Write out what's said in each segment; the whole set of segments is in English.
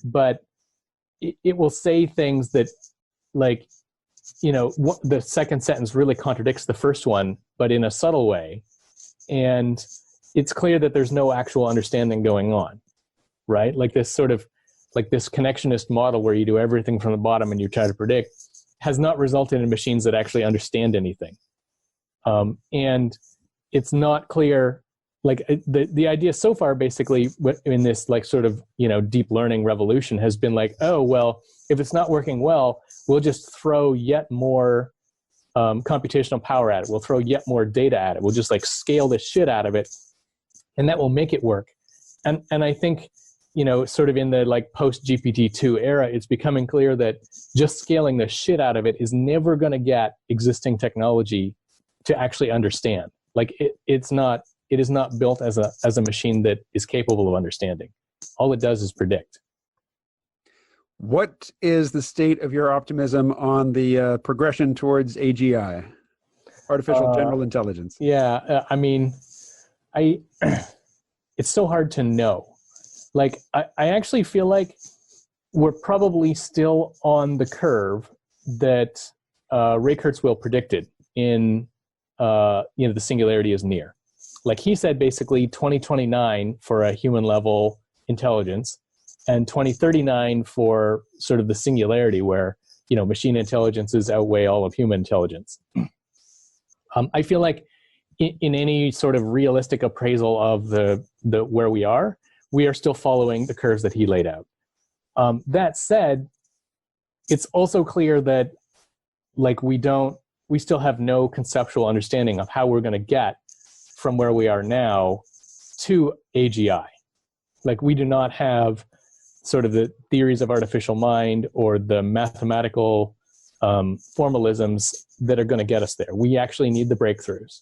but it will say things that, like, the second sentence really contradicts the first one, but in a subtle way. And it's clear that there's no actual understanding going on, right? Like this connectionist model where you do everything from the bottom and you try to predict has not resulted in machines that actually understand anything. And it's not clear, like the idea so far basically in this like sort of, deep learning revolution has been like, oh, well, if it's not working well, we'll just throw yet more computational power at it. We'll throw yet more data at it. We'll just like scale the shit out of it, and that will make it work. And I think, sort of in the like post GPT-2 era, it's becoming clear that just scaling the shit out of it is never going to get existing technology to actually understand. Like it is not built as a machine that is capable of understanding. All it does is predict. What is the state of your optimism on the progression towards AGI, artificial general intelligence? Yeah, I mean, it's so hard to know. Like, I actually feel like we're probably still on the curve that Ray Kurzweil predicted in, the singularity is near. Like he said, basically 2029 for a human level intelligence, and 2039 for sort of the singularity where, machine intelligences outweigh all of human intelligence. I feel like in any sort of realistic appraisal of the where we are still following the curves that he laid out. That said, it's also clear that like we still have no conceptual understanding of how we're going to get from where we are now to AGI. Like we do not have sort of the theories of artificial mind or the mathematical formalisms that are going to get us there. We actually need the breakthroughs.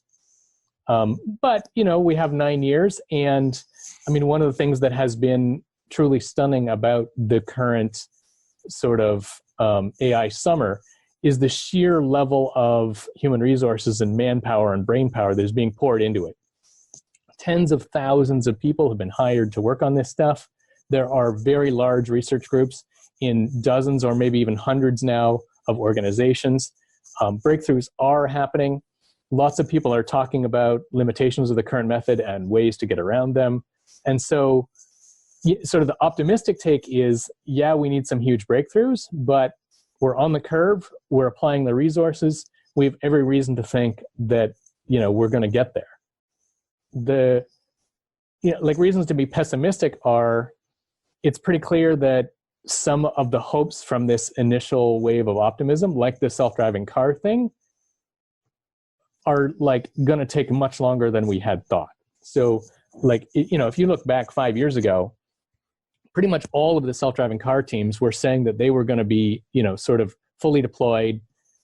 But, we have 9 years. And I mean, one of the things that has been truly stunning about the current sort of AI summer is the sheer level of human resources and manpower and brain power that is being poured into it. Tens of thousands of people have been hired to work on this stuff. There are very large research groups in dozens or maybe even hundreds now of organizations. Breakthroughs are happening. Lots of people are talking about limitations of the current method and ways to get around them. And so sort of the optimistic take is, yeah, we need some huge breakthroughs, but we're on the curve. We're applying the resources. We have every reason to think that, we're going to get there. Like reasons to be pessimistic are, it's pretty clear that some of the hopes from this initial wave of optimism, like the self-driving car thing, are like going to take much longer than we had thought. So like, if you look back 5 years ago, pretty much all of the self-driving car teams were saying that they were going to be, sort of fully deployed,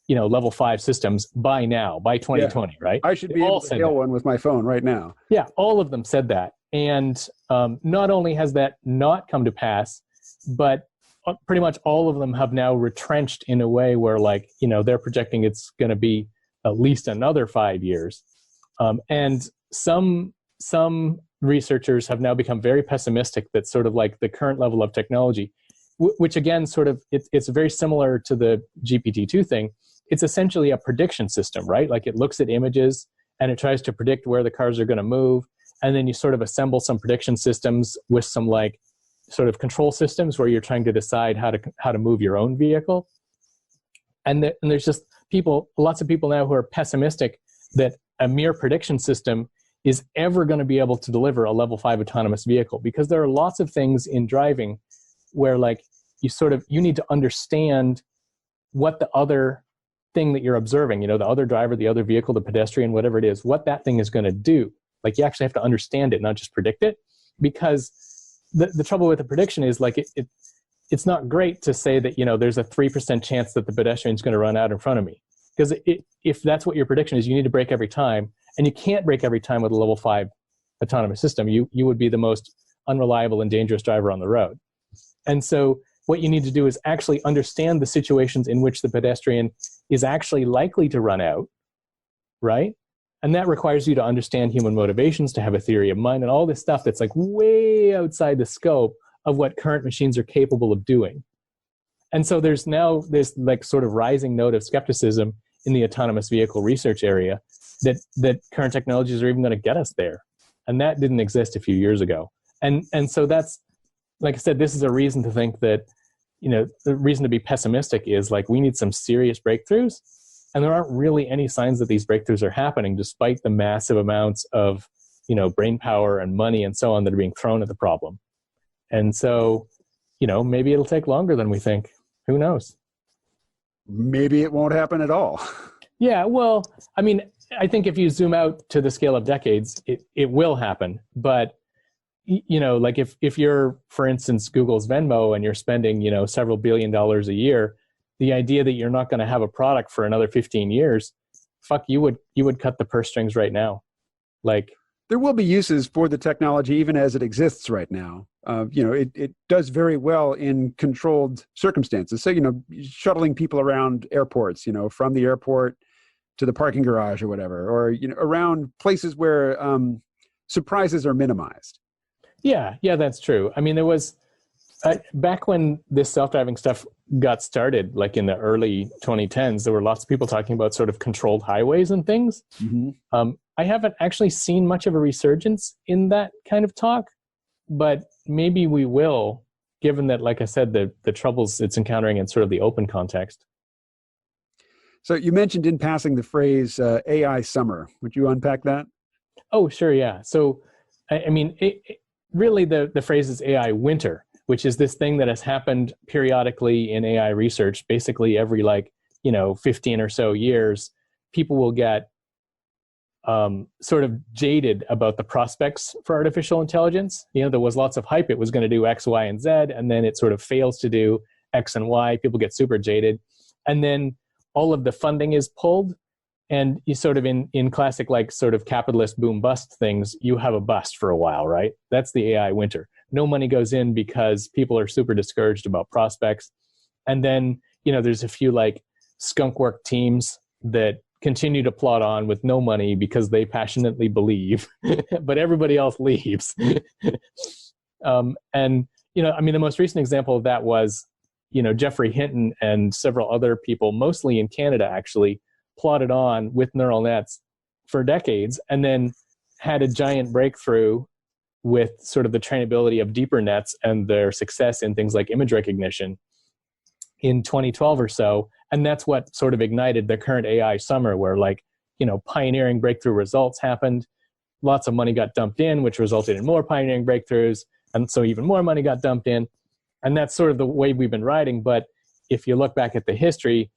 level 5 systems by 2020, right? I should be able to hail one with my phone right now. Yeah, all of them said that. And not only has that not come to pass, but pretty much all of them have now retrenched in a way where like, they're projecting it's going to be at least another 5 years. And some researchers have now become very pessimistic that sort of like the current level of technology, which again, sort of, it's very similar to the GPT-2 thing. It's essentially a prediction system, right? Like it looks at images and it tries to predict where the cars are going to move. And then you sort of assemble some prediction systems with some like sort of control systems where you're trying to decide how to move your own vehicle. And there's just lots of people now who are pessimistic that a mere prediction system is ever going to be able to deliver a level 5 autonomous vehicle, because there are lots of things in driving where like you need to understand what the other thing that you're observing, the other driver, the other vehicle, the pedestrian, whatever it is, what that thing is going to do. Like you actually have to understand it, not just predict it, because the trouble with the prediction is like it's not great to say that, there's a 3% chance that the pedestrian is going to run out in front of me. Because if that's what your prediction is, you need to brake every time. And you can't brake every time with a level 5 autonomous system. You would be the most unreliable and dangerous driver on the road. And so what you need to do is actually understand the situations in which the pedestrian is actually likely to run out, right? And that requires you to understand human motivations, to have a theory of mind, and all this stuff that's like way outside the scope of what current machines are capable of doing. And so there's now this like sort of rising note of skepticism in the autonomous vehicle research area that current technologies are even going to get us there. And that didn't exist a few years ago. And so that's, like I said, this is a reason to think that, the reason to be pessimistic is like we need some serious breakthroughs. And there aren't really any signs that these breakthroughs are happening despite the massive amounts of, brain power and money and so on that are being thrown at the problem. And so, maybe it'll take longer than we think. Who knows? Maybe it won't happen at all. Yeah, well, I mean, I think if you zoom out to the scale of decades, it will happen. But, like if you're, for instance, Google's Venmo and you're spending, several $1 billion a year, the idea that you're not going to have a product for another 15 years, fuck, you would cut the purse strings right now. Like, there will be uses for the technology even as it exists right now. It does very well in controlled circumstances. So, shuttling people around airports, from the airport to the parking garage or whatever, or, around places where surprises are minimized. Yeah, that's true. I mean, there was, back when this self-driving stuff got started, like in the early 2010s, there were lots of people talking about sort of controlled highways and things. Mm-hmm. I haven't actually seen much of a resurgence in that kind of talk, but maybe we will, given that, like I said, the troubles it's encountering in sort of the open context. So you mentioned in passing the phrase AI summer. Would you unpack that? Oh, sure, yeah. So, I mean, really the phrase is AI winter, which is this thing that has happened periodically in AI research. Basically every 15 or so years, people will get sort of jaded about the prospects for artificial intelligence. There was lots of hype. It was going to do X, Y, and Z, and then it sort of fails to do X and Y. People get super jaded. And then all of the funding is pulled. And you sort of in classic, sort of capitalist boom bust things, you have a bust for a while, right? That's the AI winter. No money goes in because people are super discouraged about prospects. And then, there's a few skunk work teams that continue to plod on with no money because they passionately believe, but everybody else leaves. And, the most recent example of that was, Jeffrey Hinton and several other people, mostly in Canada actually, plotted on with neural nets for decades and then had a giant breakthrough with sort of the trainability of deeper nets and their success in things like image recognition in 2012 or so. And that's what sort of ignited the current AI summer where pioneering breakthrough results happened. Lots of money got dumped in, which resulted in more pioneering breakthroughs. And so even more money got dumped in. And that's sort of the wave we've been riding. But if you look back at the history,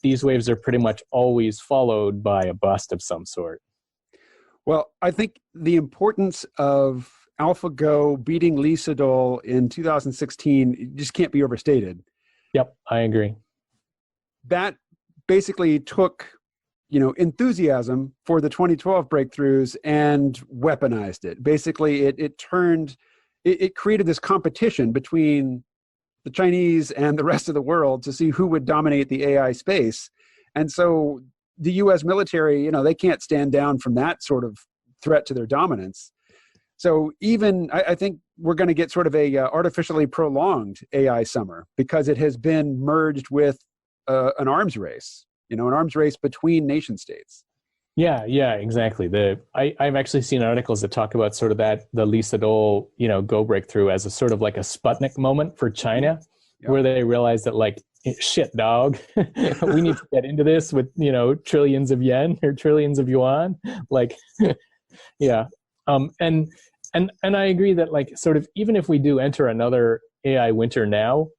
these waves are pretty much always followed by a bust of some sort. Well, I think the importance of AlphaGo beating Lee Sedol in 2016 just can't be overstated. Yep, I agree. That basically took, enthusiasm for the 2012 breakthroughs and weaponized it. Basically, it created this competition between the Chinese and the rest of the world to see who would dominate the AI space. And so the US military, they can't stand down from that sort of threat to their dominance. So even, I think we're going to get sort of a artificially prolonged AI summer because it has been merged with an arms race, an arms race between nation states. Yeah, exactly. I've actually seen articles that talk about sort of the Lee Sedol, Go breakthrough as a sort of like a Sputnik moment for China, where they realized that shit, dog, we need to get into this with, trillions of yen or trillions of yuan. Yeah. And I agree that sort of, even if we do enter another AI winter now,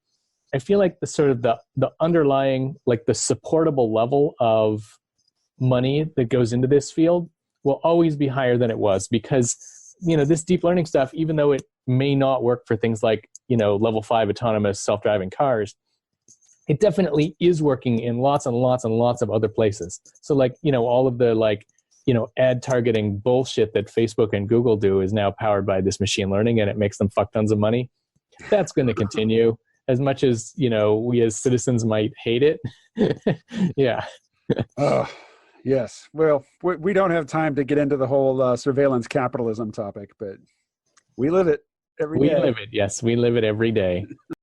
I feel like the sort of the underlying, the supportable level of money that goes into this field will always be higher than it was because, this deep learning stuff, even though it may not work for things like, level 5 autonomous self-driving cars, it definitely is working in lots and lots and lots of other places. So all of the ad targeting bullshit that Facebook and Google do is now powered by this machine learning and it makes them fuck tons of money. That's going to continue as much as, we as citizens might hate it. Yeah. Yes. Well, we don't have time to get into the whole surveillance capitalism topic, but we live it. every We day. live it. Yes, we live it every day.